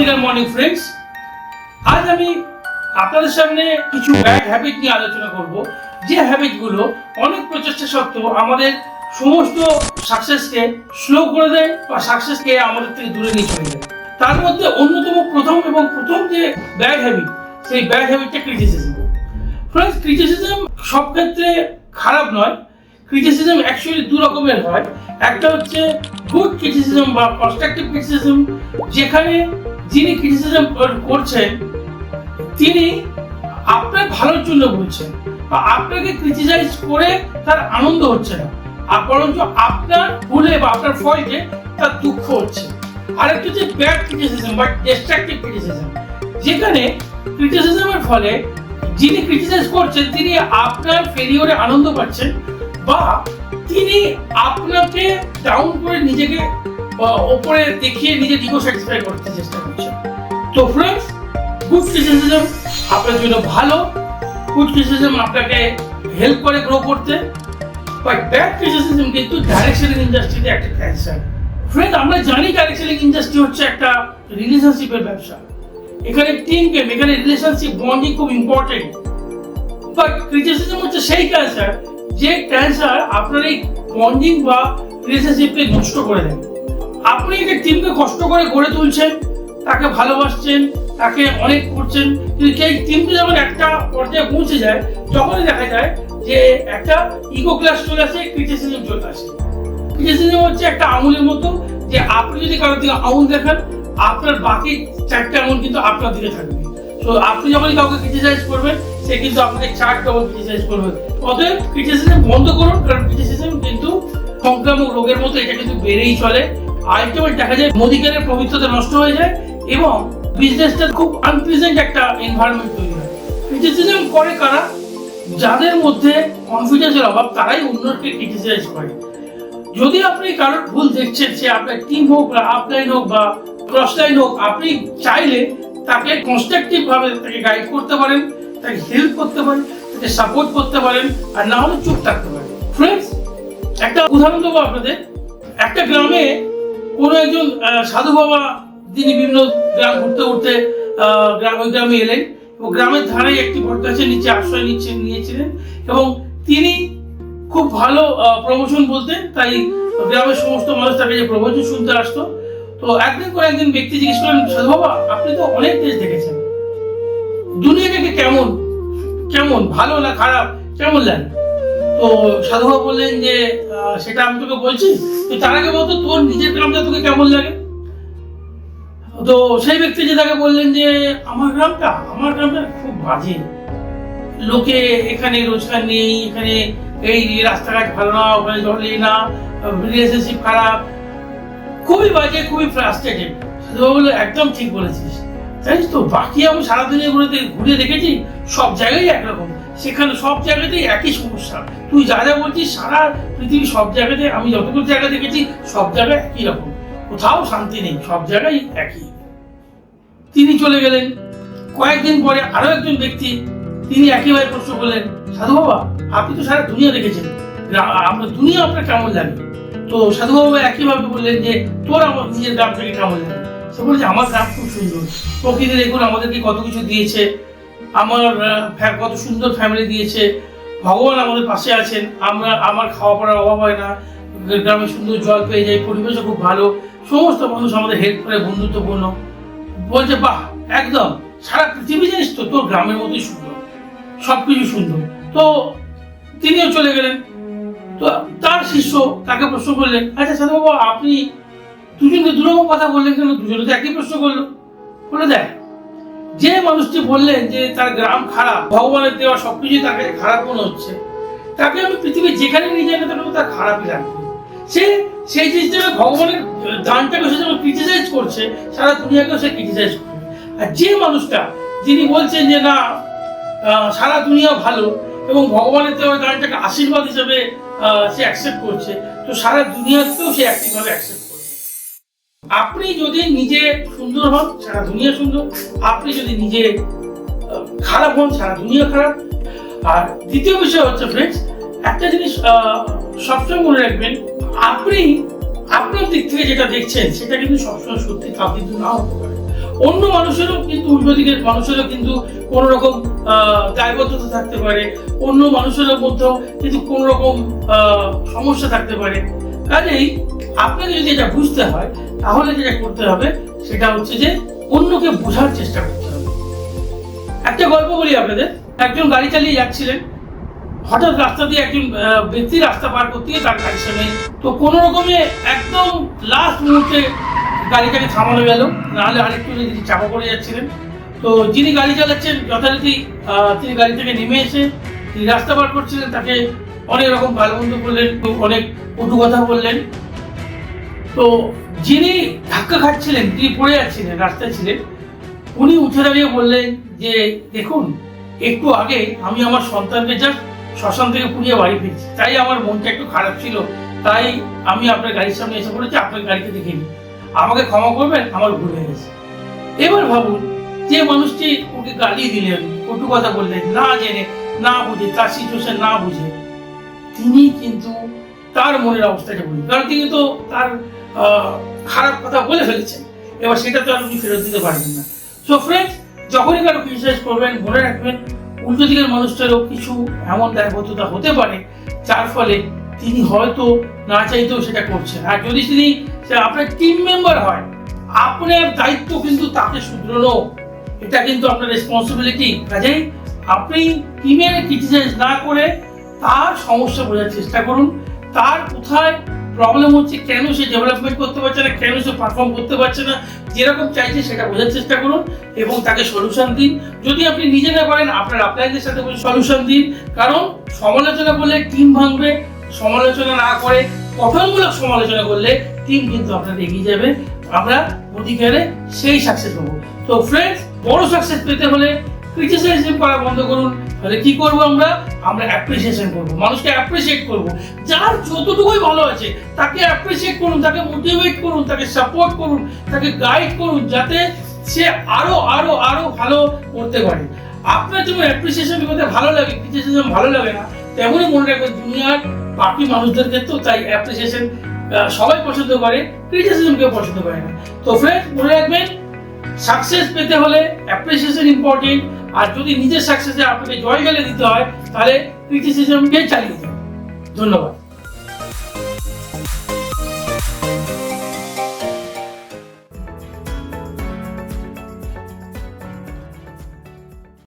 Technical morning friends, আজ আমি আপনাদের সামনে কিছু ব্যাড হ্যাবিট নিয়ে আলোচনা করব, যে হ্যাবিটগুলো অনেক প্রচেষ্টা সত্ত্বেও আমাদের সমস্ত সাকসেসকে স্লো করে দেয় বা সাকসেসকে আমাদের থেকে দূরে নিয়ে চলে যায়। তার মধ্যে অন্যতম প্রথম যে ব্যাড হ্যাবিট, সেই ব্যাড হ্যাবিটটা ক্রিটিসিজম। ফ্রেন্ডস, ক্রিটিসিজম সব ক্ষেত্রে খারাপ নয়। ক্রিটিসিজম অ্যাকচুয়ালি দু রকমের হয়। একটা হচ্ছে গুড ক্রিটিসিজম বা কনস্ট্রাকটিভ ক্রিটিসিজম, যেখানে যিনি ক্রিটিসিজম করছেন তিনি আপনার ভালোর জন্য বলছেন বা আপনাকে ক্রিটিসাইজ করে তার আনন্দ হচ্ছে না, আর বরঞ্চ আপনার ভুলে বা আপনার ফল্টে তার দুঃখ হচ্ছে। আরেকটা হচ্ছে ব্যাড ক্রিটিসিজম বা ডিস্ট্রাকটিভ ক্রিটিসিজম, যেখানে ক্রিটিসিজমের ফলে যিনি ক্রিটিসাইজ করছেন তিনি আপনার ফেলিওরে আনন্দ পাচ্ছেন বা তিনি আপনাকে ডাউন করে নিজেকে ওপরে দেখিয়ে নিজের ইগো স্যাটিসফাই করতে চেষ্টা করছেন। তো ফ্রেন্ডস, গুড ক্রিটিসিজম আপনার জন্য ভালো, গুড ক্রিটিসিজম আপনাকে হেল্প করে গ্রো করতে, বাট ব্যাড ক্রিটিসিজম কিন্তু ডাইরেকশন ইন্ডাস্ট্রিতে একটা ক্যান্সার। ফ্রেন্ড, আমরা জানি ডাইরেকশন ইন্ডাস্ট্রি হচ্ছে একটা রিলেশনশিপের ব্যবসা। এখানে টিম গেম, এখানে রিলেশনশিপ বন্ডিং খুব ইম্পর্টেন্ট। বাট ক্রিটিসিজম হচ্ছে সেই ক্যান্সার যে ক্যান্সার আপনার এই বন্ডিং বা রিলেশনশিপকে নষ্ট করে দেয়। আপনি একটা টিমকে কষ্ট করে গড়ে তুলছেন, তাকে ভালোবাসছেন, তাকে অনেক করছেন, কিন্তু সেই টিমটা যখন একটা পর্যায়ে পৌঁছে যায়, তখনই দেখা যায় যে একটা ইগো ক্লাস চলে আসে, ক্রিটিসিজম চলে আসে। ক্রিটিসিজম হচ্ছে একটা আঙুলের মতো, যে আপনি যদি কারোর দিকে আঙুল দেখান, আপনার বাকি চারটে আঙুল কিন্তু আপনার দিকে থাকবে। তো আপনি যখনই কাউকে ক্রিটিসাইজ করবেন, সে কিন্তু আপনাকে চারটা ক্রিটিসাইজ করবে। অতএব ক্রিটিসিজম বন্ধ করুন, কারণ ক্রিটিসিজম কিন্তু সংক্রামক রোগের মতো, এটা কিন্তু বেড়েই চলে। আলটিমেট দেখা যায় মোদিকারের পবিত্রতা নষ্ট হয়ে যায় এবং বিজনেসটা খুব আনপ্লেজেন্ট একটা এনভায়রনমেন্ট তৈরি হয়। ক্রিটিসিজম করে কারা? যাদের মধ্যে কনফিডেন্সের অভাব, তারাই অন্যকে ক্রিটিসাইজ করে। যদি আপনি কারোর ভুল দেখছেন, সে আপনার টিম হোক বা আপলাইন হোক বা ক্রস লাইন হোক, আপনি চাইলে তাকে কনস্ট্রাকটিভ ভাবে তাকে গাইড করতে পারেন, তাকে হেল্প করতে পারেন, তাকে সাপোর্ট করতে পারেন, আর না হলে চুপ থাকতে পারেন। ফ্রেন্ডস, একটা উদাহরণ দেবো আপনাদের। একটা গ্রামে কোনো একজন সাধু বাবা, তিনি বিভিন্ন গ্রাম ঘুরতে ঘুরতে ওই গ্রামে এলেন এবং গ্রামের ধারে একটি বট গাছের নিচে আশ্রয় নিয়েছিলেন এবং তিনি খুব ভালো প্রবচন বলতেন, তাই গ্রামের সমস্ত মানুষ তাকে যে প্রবচন শুনতে আসতো। তো একদিন করে একজন ব্যক্তি জিজ্ঞেস করলেন, সাধু বাবা, আপনি তো অনেক দেশ দেখেছেন, দুনিয়াটাকে কেমন ভালো না খারাপ কেমন লাগে? তো সাধু বাবা বললেন যে সেটা আমি তোকে বলছি, তো তার আগে বলতো তোর নিজের গ্রামটা তোকে কেমন লাগে? তো সেই ব্যক্তি যে তাকে বললেন যে আমার গ্রামটা খুব বাজে, লোকে এখানে রোজগার নেই, এখানে এই রাস্তাঘাট ভালো না, ওখানে জল নেই না, রিলেশনশিপ খারাপ, খুবই বাজে, খুবই ফ্রাস্ট্রেটেড। সাধু বাবা বললো, একদম ঠিক বলেছিস, জানিস তো বাকি আমি সারা দুনিয়াগুলোতে ঘুরে দেখেছি, সব জায়গায় একরকম, সেখানে সব জায়গাতেই একই সমস্যা। তুই যা যা বলছিস, সারা পৃথিবী সব জায়গাতে আমি যতগুলো জায়গা দেখেছি, সব জায়গায় একই রকম, কোথাও শান্তি নেই, সব জায়গায় একই। তিনি চলে গেলেন। কয়েকদিন পরে আরো একজন ব্যক্তি, তিনি একইভাবে প্রশ্ন করলেন, সাধু বাবা, আপনি তো সারা দুনিয়া দেখেছেন, দুনিয়া আপনার কেমন লাগে? তো সাধু বাবা একইভাবে বললেন যে তোর আমার নিজের গ্রাম থেকে কেমন লাগে? সে বলছে, আমার গ্রাম খুব সুন্দর, প্রকৃতি দেখুন আমাদেরকে কত কিছু দিয়েছে, কত সুন্দর ফ্যামিলি দিয়েছে, ভগবান আমাদের পাশে আছেন, আমার খাওয়া পড়ার অভাব হয় না, গ্রামে সুন্দর জল পেয়ে যাই, পরিবেশও খুব ভালো, সমস্ত মানুষ আমাদের হেল্প করে, বন্ধুত্বপূর্ণ। বলছে, বাহ, একদম সারা পৃথিবী জানিস তো তোর গ্রামের মতোই সুন্দর, সবকিছু সুন্দর। তো তিনিও চলে গেলেন। তো তার শিষ্য তাকে প্রশ্ন করলেন, আচ্ছা সাধু বাবা, আপনি দুজনকে দুরকম কথা বললেন কেন? দুজনে তো একই প্রশ্ন করলো। বলে, দেখ, যে মানুষটি বললেন যে তার গ্রাম খারাপ, ভগবানের দেওয়া সবকিছু তার কাছে খারাপ মনে হচ্ছে, তাকে আমি পৃথিবীর যেখানে নিয়ে যাই না কেন তার খারাপই লাগবে। সেই জিনিসটাকে ভগবানের দানটাকে সে যখন ক্রিটিসাইজ করছে, সারা দুনিয়াকেও সে ক্রিটিসাইজ করবে। আর যে মানুষটা যিনি বলছেন যে না, সারা দুনিয়া ভালো এবং ভগবানের দেওয়া দানটাকে আশীর্বাদ হিসেবে সে অ্যাকসেপ্ট করছে, তো সারা দুনিয়াতেও সে একইভাবে অ্যাকসেপ্ট করবে। আপনি যদি নিজে সুন্দর হন, সারা দুনিয়া সুন্দর। আপনি যদি নিজে খারাপ হন, সারা দুনিয়া খারাপ। আর দ্বিতীয় বিষয় হচ্ছে ফ্রেন্ডস, একটা জিনিস সবসময় মনে রাখবেন, আপনি আপনার দিক থেকে যেটা দেখছেন সেটা কিন্তু সবসময় সত্যি তা কিন্তু নাও হতে পারে। অন্য মানুষেরও কিন্তু উল্টো দিকের মানুষেরও কিন্তু কোন রকম দায়বদ্ধতা থাকতে পারে, অন্য মানুষের মধ্যেও কিন্তু কোন রকম সমস্যা থাকতে পারে। কাজেই আপনাকে যদি এটা বুঝতে হয় তাহলে যেটা করতে হবে সেটা হচ্ছে যে অন্যকে বোঝার চেষ্টা করতে হবে। একটা গল্প বলি আপনাদের। একজন গাড়ি চালিয়ে যাচ্ছিলেন, হঠাৎ রাস্তা দিয়ে একজন ব্যক্তি রাস্তা পার করতে গিয়ে তার গাড়ির সামনে, তো কোন রকমে একদম লাস্ট মুহূর্তে গাড়িটাকে থামানো গেল, নাহলে আরেকটু যদি চাপা পড়ে যাচ্ছিলেন। তো যিনি গাড়ি চালাচ্ছেন যথারীতি তিনি গাড়ি থেকে নেমে এসে তিনি রাস্তা পার করছিলেন, তাকে অনেক রকম গালমন্দ করলেন, অনেক কটু কথা বললেন। তো যিনি ধাক্কা খাচ্ছিলেন, তিনি পড়ে যাচ্ছিলেন, রাস্তায় ছিলেন, উনি উঠে দাঁড়িয়ে বললেন যে দেখুন, একটু আগে আমি আমার সন্তানকে জাস্ট শ্মশান থেকে পুড়িয়ে বাড়ি ফিরছি, তাই আমার মনটা একটু খারাপ ছিল, তাই আমি আপনার গাড়ির সামনে এসে পড়েছি, আপনার গাড়িকে দেখিনি, আমাকে ক্ষমা করবেন, আমার ভুল হয়ে গেছে। এবার ভাবুন, যে মানুষটি ওকে গালি দিলেন, কটু কথা বললেন, না জেনে না বুঝে, তার সিচুয়েশন না বুঝে, তিনি কিন্তু তার মনের অবস্থাটা বললেন, কারণ তিনি তো তার খারাপ কথা বলে ফেলেছেন। এবার সেটা তো আপনি ফেরত দিতে পারবেন না। সো ফ্রেন্ডস, যখনই কারো ক্রিটিসাইজ করবেন মনে রাখবেন উল্টো দিকের মানুষটারও কিছু এমন দায়বদ্ধতা হতে পারে যার ফলে তিনি হয়তো না চাইতেও সেটা করছেন। আর যদি তিনি আপনার টিম মেম্বার হয়, আপনার দায়িত্ব কিন্তু তাকে শুধরানো, এটা কিন্তু আপনার রেসপন্সিবিলিটি। কাজেই আপনি টিমের ক্রিটিসাইজ না করে তার সমস্যা বোঝার চেষ্টা করুন, তার কোথায় প্রবলেম হচ্ছে, কেন সে ডেভেলপমেন্ট করতে পারছে না, কেন সে পারফর্ম করতে পারছে না, যেরকম চাইছে সেটা বোঝার চেষ্টা করুন এবং তাকে সলিউশন দিন। যদি আপনি নিজে না পারেন, আপনার আপলাইনদের সাথে সলিউশন দিন, কারণ সমালোচনা করলে টিম ভাঙবে, সমালোচনা না করে গঠনমূলক সমালোচনা করলে টিম কিন্তু আপনার এগিয়ে যাবে, আমরা প্রতিকারে সেই সাকসেস পাবো। তো ফ্রেন্ডস, বড় সাকসেস পেতে হলে ক্রিটিসাইজম করা বন্ধ করুন। তাহলে কি করবো আমরা অ্যাপ্রিসিয়েশন করবো, মানুষকে অ্যাপ্রিসিয়েট করবো, যার যতটুকুই ভালো আছে তাকে অ্যাপ্রিসিয়েট করুন, তাকে মোটিভেট করুন, তাকে সাপোর্ট করুন, তাকে গাইড করুন, যাতে সে আরো আরো আরো ভালো করতে পারে। আপনার যেমন অ্যাপ্রিসিয়েশন করতে ভালো লাগে, ক্রিটিসাইজম ভালো লাগে না, তেমনই মনে রাখবেন দুনিয়ার বাকি মানুষদের ক্ষেত্রেও তাই অ্যাপ্রিসিয়েশন সবাই পছন্দ করে, ক্রিটিসিজম কেউ পছন্দ করে না। তো ফ্রেন্ড, মনে রাখবেন সাকসেস পেতে হলে অ্যাপ্রিসিয়েশন ইম্পর্টেন্ট, আর যদি নিজের সাকসেসে আপনাকে জয় গেলে দিতে হয় তাহলে ক্রিটিসিজমকে চালিয়ে যান। ধন্যবাদ।